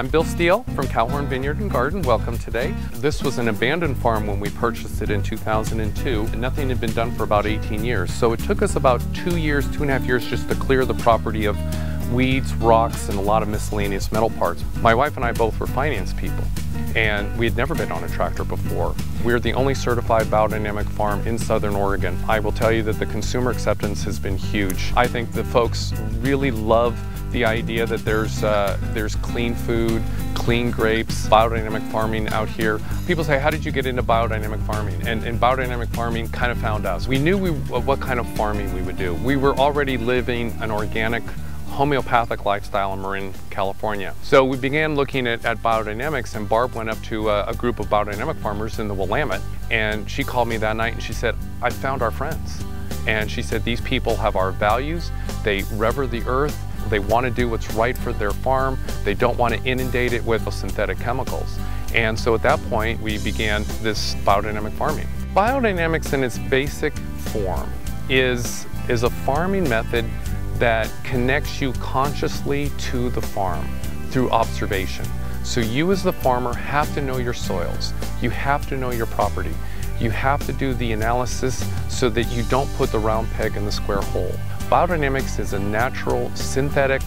I'm Bill Steele from Cowhorn Vineyard and Garden. Welcome today. This was an abandoned farm when we purchased it in 2002, and nothing had been done for about 18 years. So it took us about 2 years, 2.5 years just to clear the property of weeds, rocks, and a lot of miscellaneous metal parts. My wife and I both were finance people, and we had never been on a tractor before. We're the only certified biodynamic farm in Southern Oregon. I will tell you that the consumer acceptance has been huge. I think the folks really love the idea that there's clean food, clean grapes, biodynamic farming out here. People say, how did you get into biodynamic farming? And biodynamic farming kind of found us. We knew what kind of farming we would do. We were already living an organic, homeopathic lifestyle in Marin, California. So we began looking at biodynamics, and Barb went up to a group of biodynamic farmers in the Willamette, and she called me that night and she said, I found our friends. And she said, these people have our values, they revere the earth, they want to do what's right for their farm, they don't want to inundate it with synthetic chemicals. And so at that point, we began this biodynamic farming. Biodynamics in its basic form is a farming method that connects you consciously to the farm through observation. So you as the farmer have to know your soils, you have to know your property, you have to do the analysis so that you don't put the round peg in the square hole. Biodynamics is a natural, synthetic,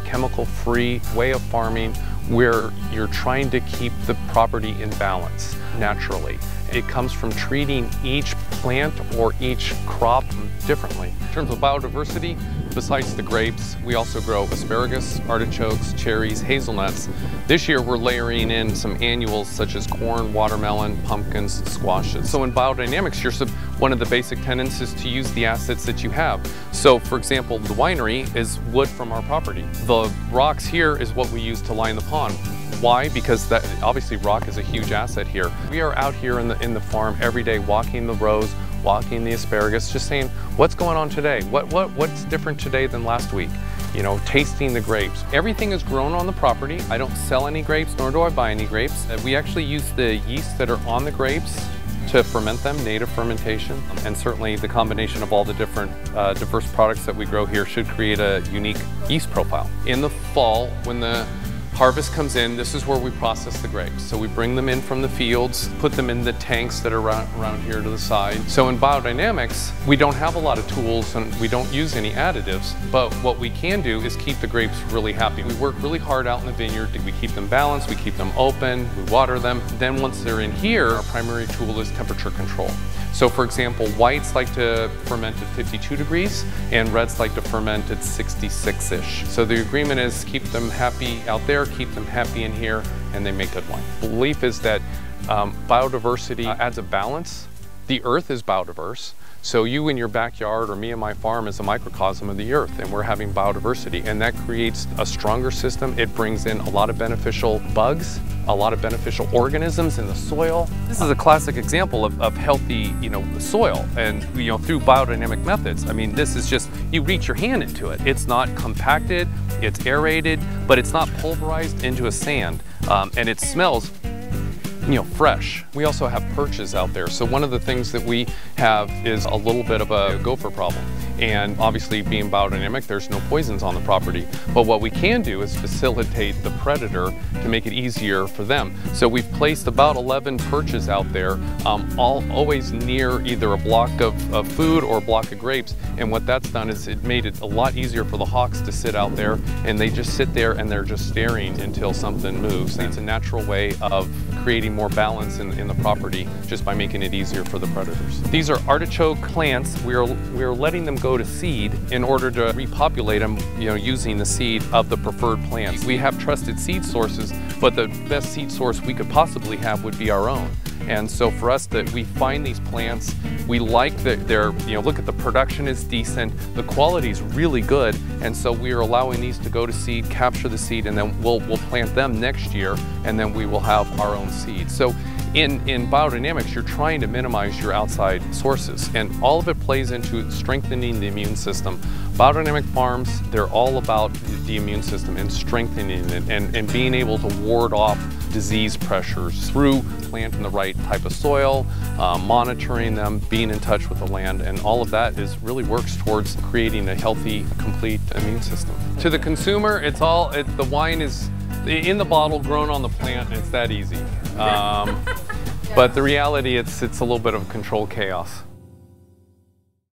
chemical-free way of farming where you're trying to keep the property in balance naturally. It comes from treating each plant or each crop differently. In terms of biodiversity, besides the grapes, we also grow asparagus, artichokes, cherries, hazelnuts. This year we're layering in some annuals such as corn, watermelon, pumpkins, squashes. So in biodynamics, one of the basic tenets is to use the assets that you have. So for example, the winery is wood from our property. The rocks here is what we use to line the pond. Why? Because obviously rock is a huge asset here. We are out here in the farm every day walking the rows, walking the asparagus, just saying, what's going on today? What's different today than last week? You know, tasting the grapes. Everything is grown on the property. I don't sell any grapes, nor do I buy any grapes. We actually use the yeast that are on the grapes to ferment them, native fermentation. And certainly the combination of all the different diverse products that we grow here should create a unique yeast profile. In the fall, when the harvest comes in, this is where we process the grapes. So we bring them in from the fields, put them in the tanks that are around here to the side. So in biodynamics, we don't have a lot of tools and we don't use any additives, but what we can do is keep the grapes really happy. We work really hard out in the vineyard. We keep them balanced, we keep them open, we water them. Then once they're in here, our primary tool is temperature control. So for example, whites like to ferment at 52 degrees and reds like to ferment at 66-ish. So the agreement is keep them happy out there, keep them happy in here, and they make good wine. The belief is that biodiversity adds a balance. The earth is biodiverse. So you in your backyard or me in my farm is a microcosm of the earth, and we're having biodiversity, and that creates a stronger system. It brings in a lot of beneficial bugs, a lot of beneficial organisms in the soil. This is a classic example of healthy, soil, and through biodynamic methods. I mean, this is just, you reach your hand into it. It's not compacted, it's aerated, but it's not pulverized into a sand, and it smells fresh. We also have perches out there. So one of the things that we have is a little bit of a gopher problem. And obviously being biodynamic, there's no poisons on the property. But what we can do is facilitate the predator to make it easier for them. So we've placed about 11 perches out there, always near either a block of food or a block of grapes. And what that's done is it made it a lot easier for the hawks to sit out there, and they just sit there and they're just staring until something moves. And it's a natural way of creating more balance in the property just by making it easier for the predators. These are artichoke plants. We are letting them go to seed in order to repopulate them, using the seed of the preferred plants. We have trusted seed sources, but the best seed source we could possibly have would be our own. And so for us, that we find these plants, we like that they're, look at the production is decent, the quality is really good, and so we are allowing these to go to seed, capture the seed, and then we'll plant them next year, and then we will have our own seed. So in biodynamics, you're trying to minimize your outside sources, and all of it plays into strengthening the immune system. Biodynamic farms, they're all about the immune system and strengthening it and being able to ward off disease pressures through planting the right type of soil, monitoring them, being in touch with the land, and all of that really works towards creating a healthy, complete immune system. To the consumer, the wine is in the bottle, grown on the plant, and it's that easy. But the reality, it's a little bit of controlled chaos.